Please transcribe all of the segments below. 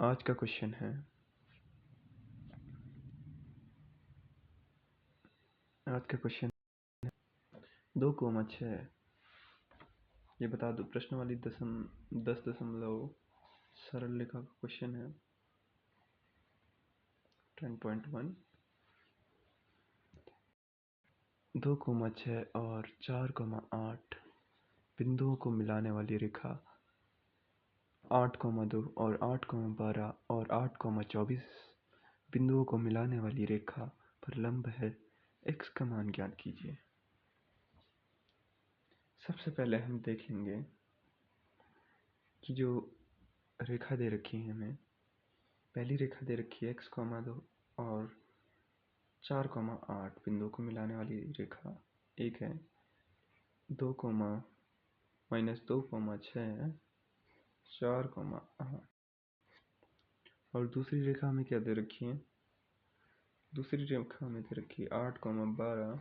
आज का क्वेश्चन है, दो कोमा 6। ये बता दो। प्रश्न वाली 10 दशमलव सरल रेखा का क्वेश्चन है। 10.1 2,6 और 4,8 बिंदुओं को मिलाने वाली रेखा 8,2 और 8,12 और 8,24 बिंदुओं को मिलाने वाली रेखा पर लंब है। x का मान ज्ञात कीजिए। सबसे पहले हम देखेंगे कि जो रेखा दे रखी है, हमें पहली रेखा दे रखी है x,2 और 4,8 बिंदुओं को मिलाने वाली रेखा। एक है 2, -2,6 4,8 और दूसरी रेखा हमें क्या दे रखी है? दूसरी रेखा हमें दे रखी है 8,12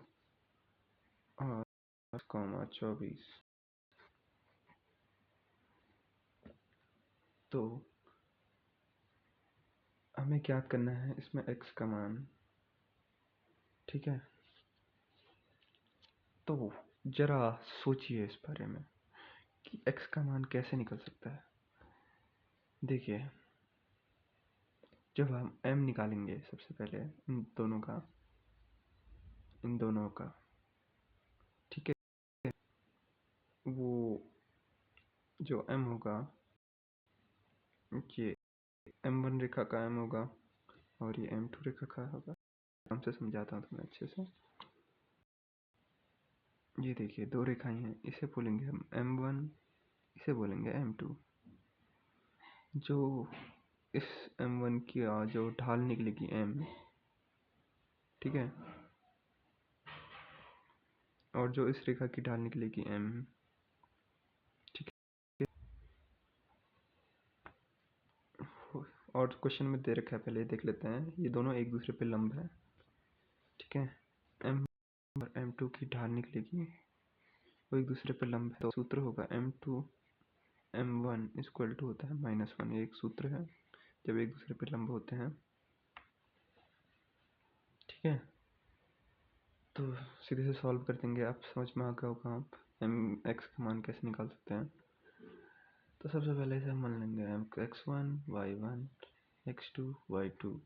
और 8,24। तो हमें ज्ञात करना है इसमें x का मान। ठीक है, तो जरा सोचिए इस बारे में कि x का मान कैसे निकल सकता है। देखिए, जब हम m निकालेंगे सबसे पहले इन दोनों का, ठीक है, वो जो m होगा ये m1 रेखा का m होगा और ये m2 रेखा का होगा। हमसे समझाता हूँ तुम्हें अच्छे से। ये देखिए, दो रेखाएं हैं, इसे बोलेंगे हम m1, इसे बोलेंगे m2। जो इस m1 की जो ढाल निकलेगी m, ठीक है, और जो इस रेखा की ढाल निकलेगी m, ठीक है। और क्वेश्चन में दे रखा है, पहले देख लेते हैं। ये दोनों एक दूसरे पे लंब है, ठीक है। m और m2 की ढाल निकलेगी, वो एक दूसरे पे लंब है। तो सूत्र होगा m2 m1 इक्वल टू होता है -1। ये एक सूत्र है जब एक दूसरे पे लंब होते हैं, ठीक है। तो सीधे से सॉल्व कर देंगे। आप समझ में आ गया होगा आप x का मान कैसे निकाल सकते हैं। तो सबसे पहले इसे हम मान लेंगे x1 y1 x2 y2।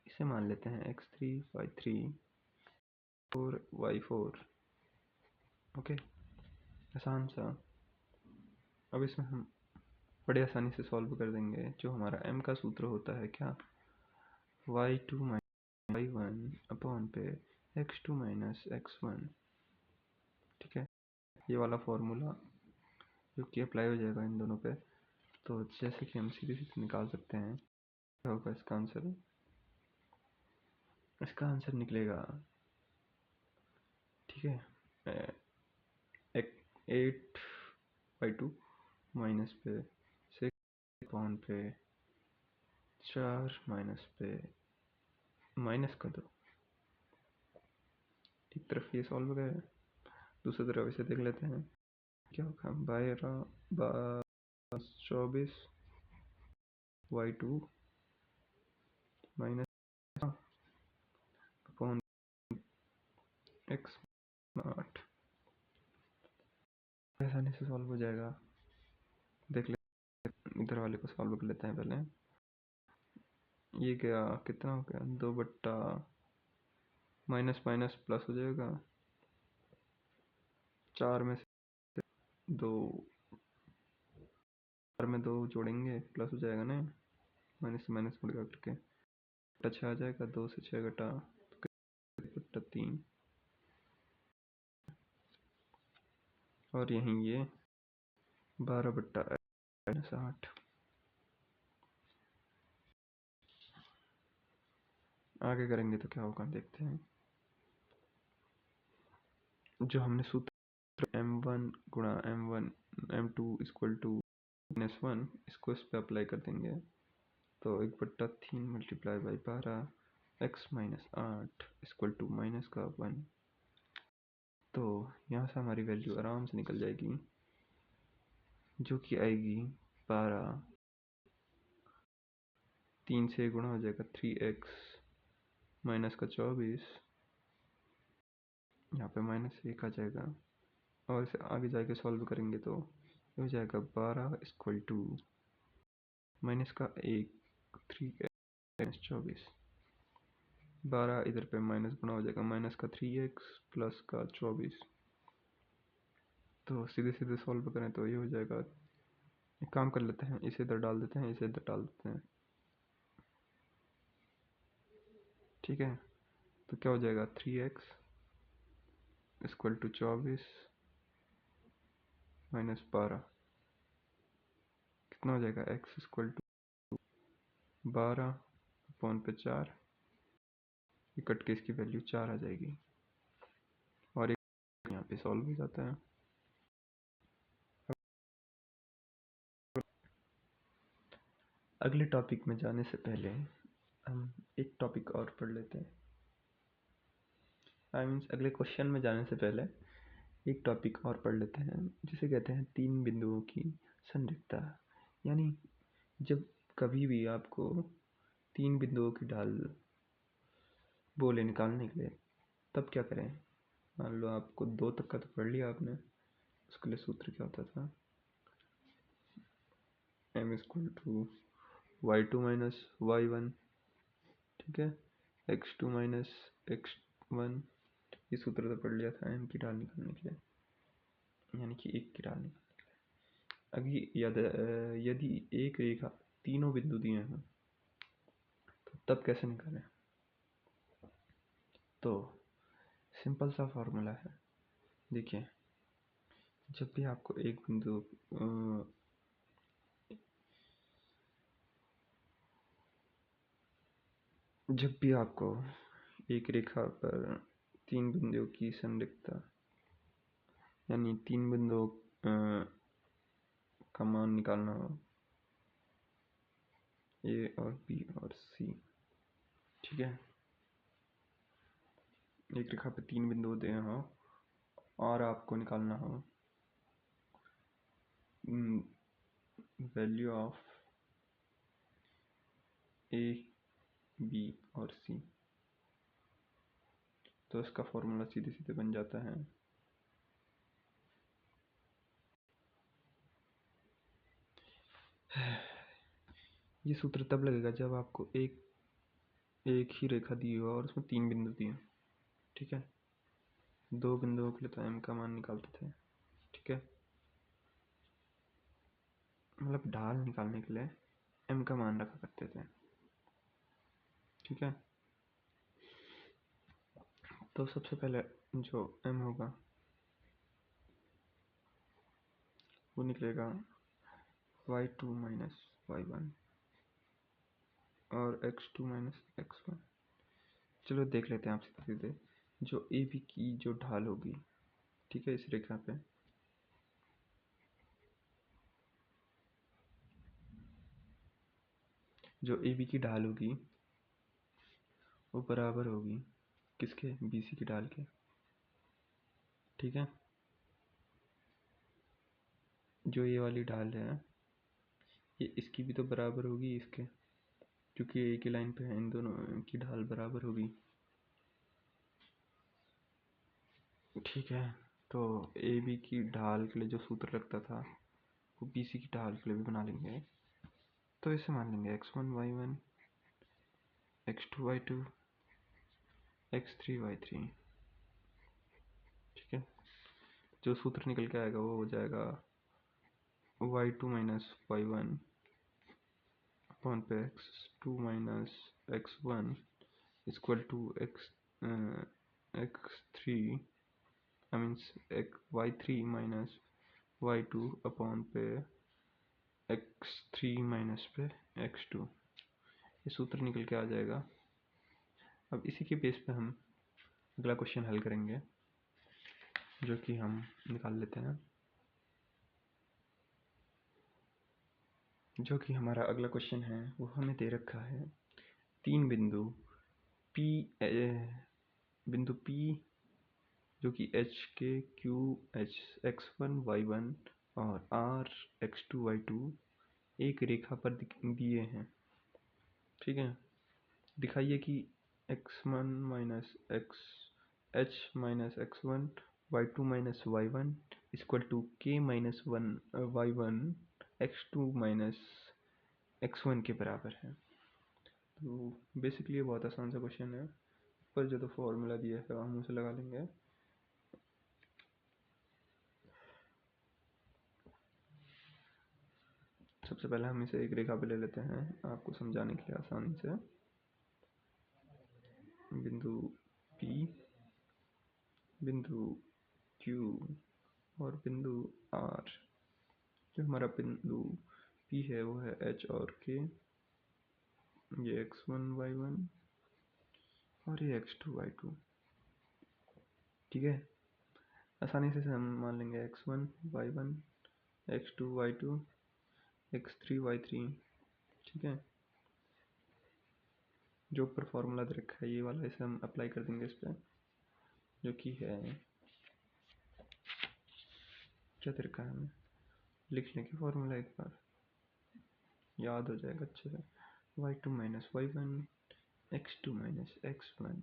इसे मान लेते हैं x3 y3 4 y4। ओके, आसान सा। अब इसमें हम बड़े आसानी से सॉल्व कर देंगे। जो हमारा m का सूत्र होता है क्या, y2 - y1 अपॉन पे x2 - x1, ठीक है। ये वाला फॉर्मूला जो कि अप्लाई हो जाएगा इन दोनों पे। तो जैसे कि हम सीधे सीधे निकाल सकते हैं, क्या होगा इसका आंसर। इसका आंसर निकलेगा, ठीक है, 8/2 माइनस पे 6 अपॉन पे 4 माइनस पे माइनस का 2। एक तरफ ये सॉल्व हो गया है, दूसरी तरफ इसे देख लेते हैं। क्या होगा, 12/24 y2 माइनस अपॉन x 8। आसानी से सॉल्व हो जाएगा। देख ले, इधर वाले को सॉल्व कर लेते हैं पहले। ये क्या, कितना हो गया, 2 बट्टा माइनस माइनस प्लस हो जाएगा। 4 में से 2, 4 में 2 जोड़ेंगे प्लस हो जाएगा ना, माइनस से माइनस मुड़ेगा करके 6 आ जाएगा। 2 से 6 घटा बट्टा 3, और यहीं ये 12/8। आगे करेंगे तो क्या होगा देखते हैं। जो हमने सूत्र m1 गुणा m1 m2 इक्वल टू -1, इसको इस पर अप्लाई कर देंगे। तो 1/3 multiply by 12 x - 8 equal to minus का 1। तो यहाँ से हमारी वैल्यू आराम से निकल जाएगी, जो कि आएगी 12 3 से गुणा हो जाएगा 3x माइनस का 24, यहाँ पे -1 आ जाएगा। और इसे आगे जाके सॉल्व करेंगे तो ये हो जाएगा 12 इक्वल टू माइनस का 1 3x 24, 12 इधर पे माइनस गुना हो जाएगा माइनस का 3x प्लस का 24। तो सीधे सीधे सॉल्व करें तो ये हो जाएगा, एक काम कर लेते हैं, इसे इधर डाल देते हैं, इसे इधर डाल देते हैं, ठीक है। तो क्या हो जाएगा 3x इक्वल टू 24 माइनस 12, कितना हो जाएगा x इक्वल टू 12 अपॉन पे 4, कट के इसकी वैल्यू 4 आ जाएगी और एक यहाँ पे सॉल्व हो जाता है। अगले टॉपिक में जाने से पहले हम एक टॉपिक और पढ़ लेते हैं। अगले क्वेश्चन में जाने से पहले एक टॉपिक और पढ़ लेते हैं, जिसे कहते हैं 3 बिंदुओं की संरेखता। यानी जब कभी भी आपको 3 बिंदुओं की ढाल बोले निकालने के लिए, तब क्या करें। मान लो आपको 2 तक का तो पढ़ लिया आपने, उसके लिए सूत्र क्या होता था, m equal to y2 minus y1, ठीक है, x2 माइनस x1, ये सूत्र तो पढ़ लिया था m की ढाल निकालने के लिए, यानी कि 1 की ढाल निकालने के लिए। अभी यदि एक रेखा तीनों बिंदु दिए हैं तो तब कैसे निकालें। तो सिंपल सा फॉर्मूला है, देखिए, जब भी आपको एक बिंदु जब भी आपको एक रेखा पर 3 बिंदुओं की संरेखता, यानी 3 बिंदुओं का मान निकालना हो, ए और बी और सी, ठीक है। एक रेखा पे 3 बिंदु दिए हो और आपको निकालना हो वैल्यू ऑफ ए बी और सी, तो इसका फॉर्मूला सीधे सीधे बन जाता है ये सूत्र तब लगेगा जब आपको एक ही रेखा दी हो और उसमें 3 बिंदु दिए, ठीक है। 2 बिंदुओं के लिए तो m का मान निकालते थे, ठीक है, मतलब ढाल निकालने के लिए m का मान रखा करते थे, ठीक है। तो सबसे पहले जो m होगा वो निकलेगा y2 माइनस y1 और x2 माइनस x1। चलो देख लेते हैं आप सीधे सीधे, जो ए बी की जो ढाल होगी, ठीक है, इस रेखा पे, जो ए बी की ढाल होगी वो बराबर होगी किसके, बी सी की ढाल के, ठीक है। जो ये वाली ढाल है ये इसकी भी तो बराबर होगी इसके, क्योंकि एक ही लाइन पे है, इन दोनों की ढाल बराबर होगी, ठीक है। तो ए बी की ढाल के लिए जो सूत्र लगता था वो बी सी की ढाल के लिए भी बना लेंगे। तो इसे मान लेंगे x1 y1 x2 y2 x3 y3, ठीक है। जो सूत्र निकल के आएगा वो हो जाएगा y2 माइनस y1 अपॉन पे x2 minus x1 equal to x3 I means y3 minus y2 upon पे x3 माइनस पे x2, ये सूत्र निकल के आ जाएगा। अब इसी के बेस पे हम अगला क्वेश्चन हल करेंगे, जो कि हम निकाल लेते हैं। जो कि हमारा अगला क्वेश्चन है वो हमें दे रखा है 3 बिंदु P, बिंदु P जो कि H के Q H x1 y1 और R x2 y2 एक रेखा पर दिए हैं, ठीक है, दिखाइए कि x1 minus X H minus x1 y2 minus y1 equal to k minus one y1 x2 minus x1 के बराबर है। तो बेसिकली ये बहुत आसान सा क्वेश्चन है, पर जो तो फॉर्मूला दिया है हम उसे लगा लेंगे। सबसे पहले हम इसे एक रेखा पे ले लेते हैं आपको समझाने के लिए आसानी से। बिंदु P, बिंदु Q और बिंदु R। जो हमारा बिंदु P है वो है H और K, ये x1 y1 और ये x2 y2। ठीक है, आसानी से हम मान लेंगे x1 y1 x2 y2 x3 y3। ठीक है, जो ऊपर फॉर्मूला दे रखा है ये वाला, इसे हम अप्लाई कर देंगे इस पर, जो कि है क्या दे रखा है, हमें लिखने की फॉर्मूला एक बार याद हो जाएगा अच्छे से। y2 minus y1 x2 minus x1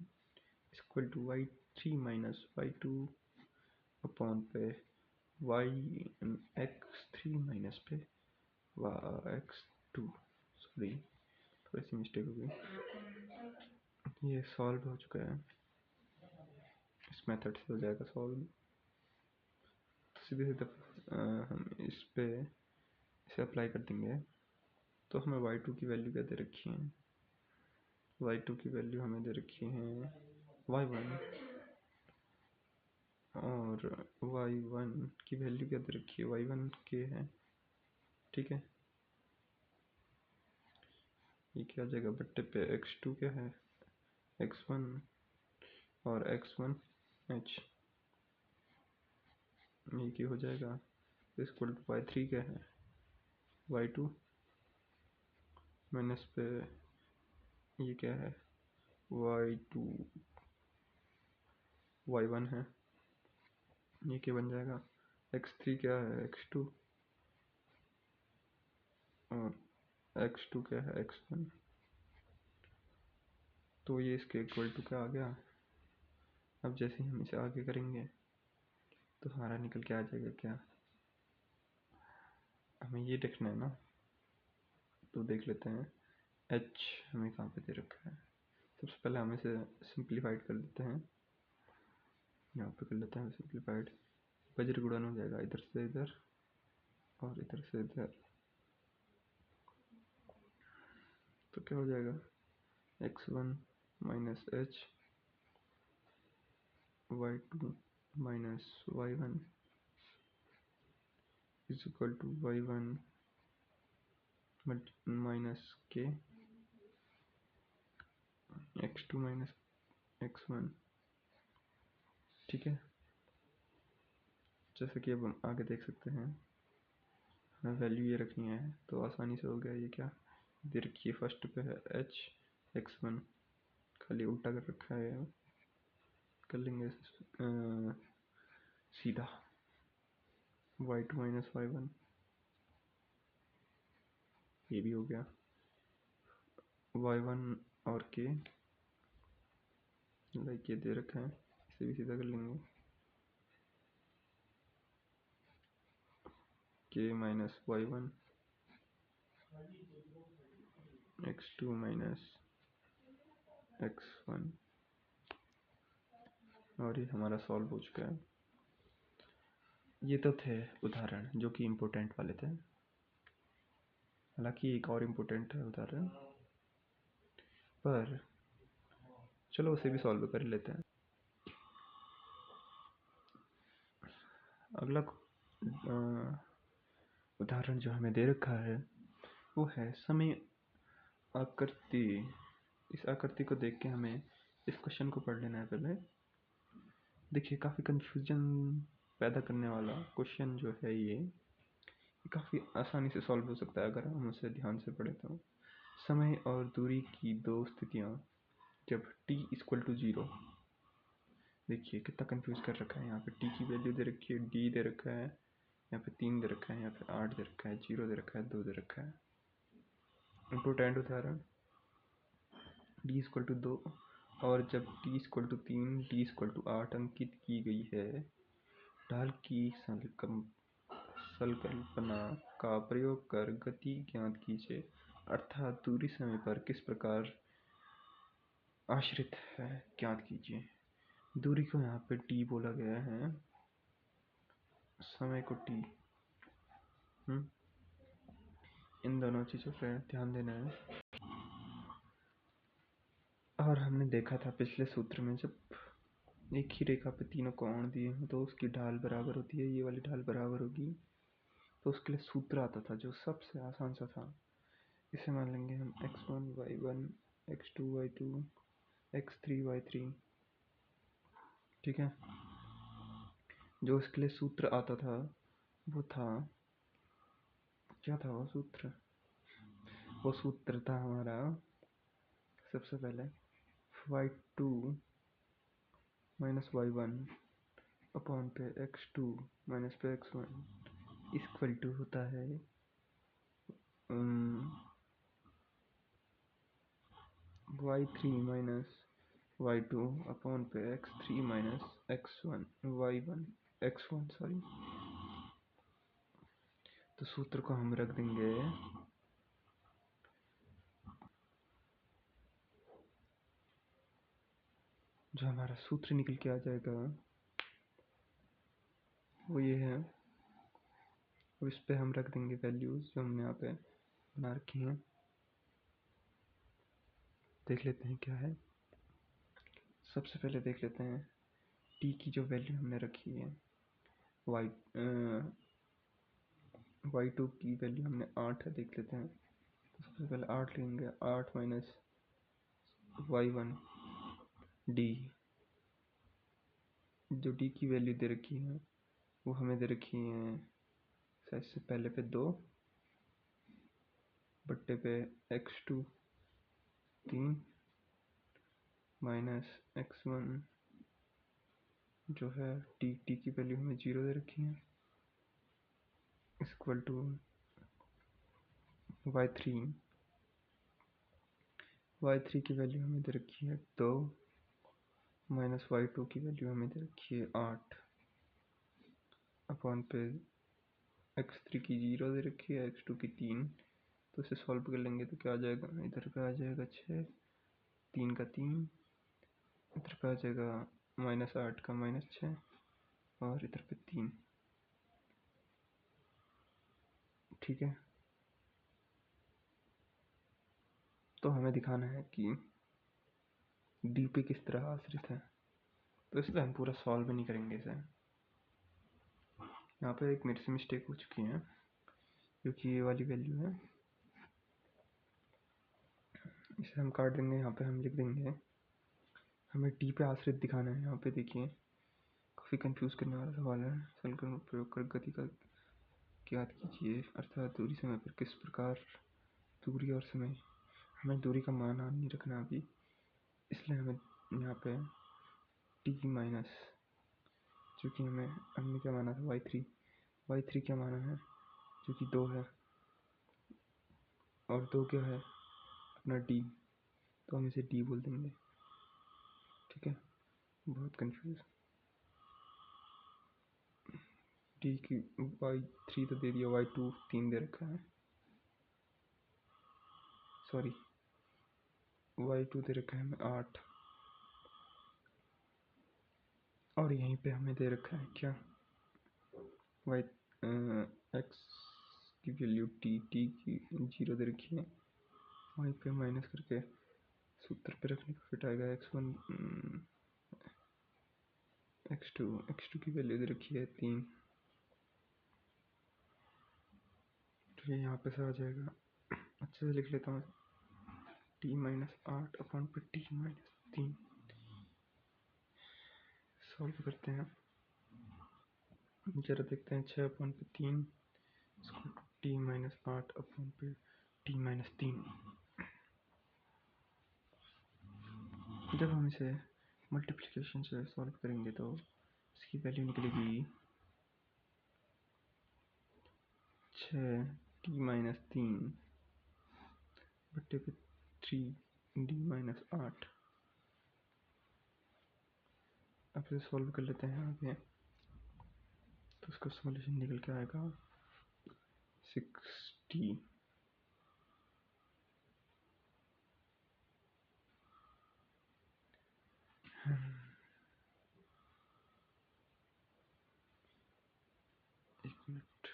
equal to y3 minus y2 upon पे y x3 माइनस पे x2। सॉरी, थोड़ी सी मिस्टेक हो गई। ये सॉल्व हो चुका है, इस मेथड से हो जाएगा सॉल्व। सीधे सीधे हम इस पे इसे अप्लाई कर देंगे। तो हमें y2 की वैल्यू क्या दे रखी है, y2 की वैल्यू हमें दे रखी है y1 और y1 की वैल्यू क्या दे रखी है, y1 के है। ठीक है, ये क्या आ जाएगा बट्टे पे x2 क्या है x1 और x1 h, ये क्या हो जाएगा इक्वल टू y3 क्या है y2 माइनस पे ये क्या है y2 y1 है, ये क्या बन जाएगा x3 क्या है x2 और x2 क्या है x1। तो ये इसके इक्वल टू क्या आ गया। अब जैसे ही हम इसे आगे करेंगे तो हमारा निकल के आ जाएगा क्या, हमें ये देखना है ना, तो देख लेते हैं h हमें कहाँ पे दे रखा है। सबसे पहले हम इसे सिंप्लीफाइड कर देते हैं, यहाँ पे कर लेते हैं सिंप्लीफाइड। वज्र गुणन हो जाएगा इधर से इधर और इधर से इधर, तो क्या हो जाएगा x1 minus h y2 minus y1 is equal to y1 minus k x2 minus x1। ठीक है, जैसे कि अब हम आगे देख सकते हैं हमें वैल्यू ये रखनी है, तो आसानी से हो गया। ये क्या दे रखी है, फर्स्ट पे है h x1, खाली उल्टा कर रखा है, कर लेंगे सीधा y2 माइनस y1, ये भी हो गया y1 और k, लाइक ये दे रखा है, इसे भी सीधा कर लेंगे k minus y1 x2 minus x1, और ये हमारा सॉल्व हो चुका है। ये तो थे उदाहरण जो कि इम्पोर्टेंट वाले थे, हालांकि एक और इम्पोर्टेंट है उदाहरण, पर चलो उसे भी सॉल्व कर लेते हैं। अगला उदाहरण जो हमें दे रखा है वो है समय आकृति। इस आकृति को देख के हमें इस क्वेश्चन को पढ़ लेना है पहले। देखिए, काफ़ी कंफ्यूजन पैदा करने वाला क्वेश्चन जो है ये काफ़ी आसानी से सॉल्व हो सकता है अगर हम उसे ध्यान से पढ़े तो। समय और दूरी की दो स्थितियाँ जब t इक्वल टू 0। देखिए कितना कंफ्यूज कर रखा है, यहाँ पे t की वैल्यू दे रखी है, d दे रखा है, यहाँ पे 3 दे रखा है, यहाँ पे 8 दे रखा है, 0 दे रखा है, 2 दे रखा है। इम्पोर्टेंट उदाहरण डी इक्वल टू 2 और जब T equal to 3 D equal to 8 अंकित की गई है, ढाल की संकल्पना का प्रयोग कर गति ज्ञात कीजिए, अर्थात दूरी समय पर किस प्रकार आश्रित है ज्ञात कीजिए। दूरी को यहाँ पे टी बोला गया है, समय को टी। इन दोनों चीज़ों पर ध्यान देना है। और हमने देखा था पिछले सूत्र में, जब एक ही रेखा पे तीनों कोण दिए हों तो उसकी ढाल बराबर होती है, ये वाली ढाल बराबर होगी, तो उसके लिए सूत्र आता था जो सबसे आसान सा था। इसे मान लेंगे हम x1 y1 x2 y2 x3 y3, ठीक है। जो इसके लिए सूत्र आता था वो था, क्या था वो सूत्र? वो सूत्र था हमारा सबसे पहले y2 माइनस y1 अपॉन पे x2 माइनस पे x1 इक्वल टू होता है y3 माइनस y2 अपॉन पे x3 minus x1 y1 x1 sorry. तो सूत्र को हम रख देंगे, जो हमारा सूत्र निकल के आ जाएगा वो ये है। अब इस पे हम रख देंगे वैल्यूज जो हमने यहाँ पे बना रखी हैं। देख लेते हैं क्या है। सबसे पहले देख लेते हैं टी की जो वैल्यू हमने रखी है, y2 की वैल्यू हमने 8 है, देख लेते हैं। तो सबसे पहले 8 लेंगे, 8 माइनस y1 डी। जो डी की वैल्यू दे रखी है वो हमें दे रखी है शायद से पहले पे 2 बट्टे पे x2 3 माइनस x1 जो है टी की वैल्यू हमें 0 दे रखी है, इक्वल टू y3 की वैल्यू हमें दे रखी है 2 माइनस y2 की वैल्यू हमें दे रखी है 8 अपॉन पे x3 की 0 दे रखी है, x2 की 3। तो इसे सॉल्व कर लेंगे तो क्या आ जाएगा, इधर पे आ जाएगा 6, 3 का 3, इधर पे आ जाएगा माइनस 8 का माइनस 6 और इधर पे 3, ठीक है। तो हमें दिखाना है कि डी पे किस तरह आश्रित है, तो इसलिए हम पूरा सॉल्व नहीं करेंगे इसे। यहाँ पे एक मेरे से मिस्टेक हो चुकी है, क्योंकि ये वाली वैल्यू है, इसे हम काट देंगे। यहाँ पे हम लिख देंगे, हमें टी पे आश्रित दिखाना है। यहाँ पे देखिए काफ़ी कंफ्यूज करने वाला सवाल है। समीकरण का प्रयोग कर गति का ज्ञात कीजिए, अर्थात दूरी समय पर किस प्रकार, दूरी और समय, हमें दूरी का मान नहीं रखना अभी, इसलिए हमें यहाँ पे टी माइनस, जो कि हमने क्या माना था y3 क्या माना है, जो कि 2 है, और 2 क्या है अपना डी, तो हम इसे डी बोल देंगे, ठीक है। बहुत कंफ्यूज, डी की y3 तो दे दिया, y2 3 दे रखा है, सॉरी y2 दे रखा है हमें 8, और यहीं पे हमें दे रखा है क्या, y x की वैल्यू टी की 0 दे रखी है, वहीं पे माइनस करके सूत्र पे रखने का फिट आएगा x1 x2 की वैल्यू दे रखी है 3, तो ये यहाँ पे से आ जाएगा। अच्छे से लिख लेता हूँ, टी माइनस 8 अपॉन पे टी माइनस 3 सॉल्व करते हैं। जरा देखते हैं 6 अपॉन पे 3 इसको टी माइनस 8 अपॉन पे टी माइनस 3। जब हम इसे मल्टीप्लिकेशन से सॉल्व करेंगे तो इसकी वैल्यू निकलेगी 6 टी माइनस 3 बट्टे पे 3 D-8। अब इसे सॉल्व कर लेते हैं आगे, तो उसका सॉल्यूशन निकल के आएगा 60। एक मिनट,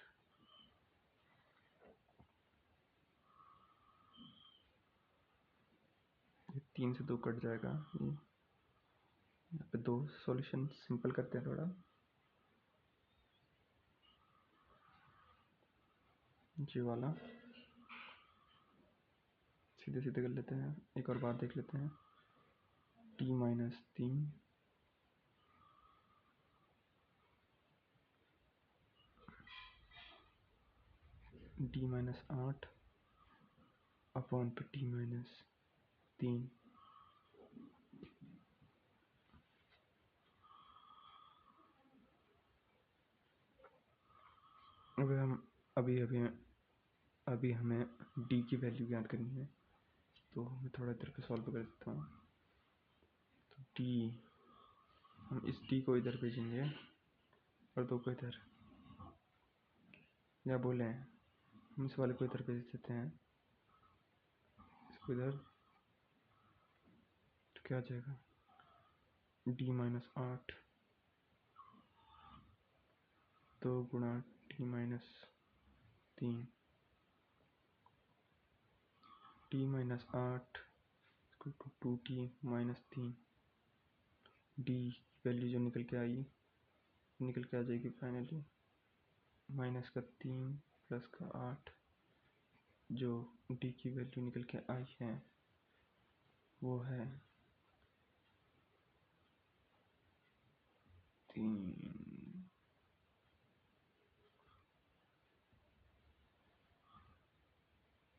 ये 3 से 2 कट जाएगा। यहाँ पे 2 सॉल्यूशन सिंपल करते हैं थोड़ा। ये वाला सीधे सीधे कर लेते हैं। एक और बात देख लेते हैं, D-3 D-8 अपॉन पे D-3। अभी हमें D की वैल्यू याद करनी है, तो मैं थोड़ा इधर पे सॉल्व कर देता हूँ। तो D, हम इस D को इधर भेजेंगे और 2 को इधर, या बोले हम इस वाले को इधर भेज देते हैं, इसको इधर, तो क्या आ जाएगा D-8 2 गुणा D-3 D-8 2T-3। D value जो निकल के आई, निकल के आ जाएगी फाइनली -3 +8। जो D की वैल्यू निकल के आई है वो है 3।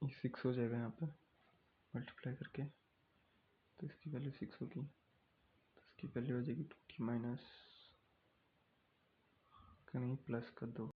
ये 6 हो जाएगा यहाँ पे मल्टीप्लाई करके, तो इसकी वैल्यू 6 होगी। तो इसकी वैल्यू हो जाएगी 2T माइनस का नहीं, प्लस का 2।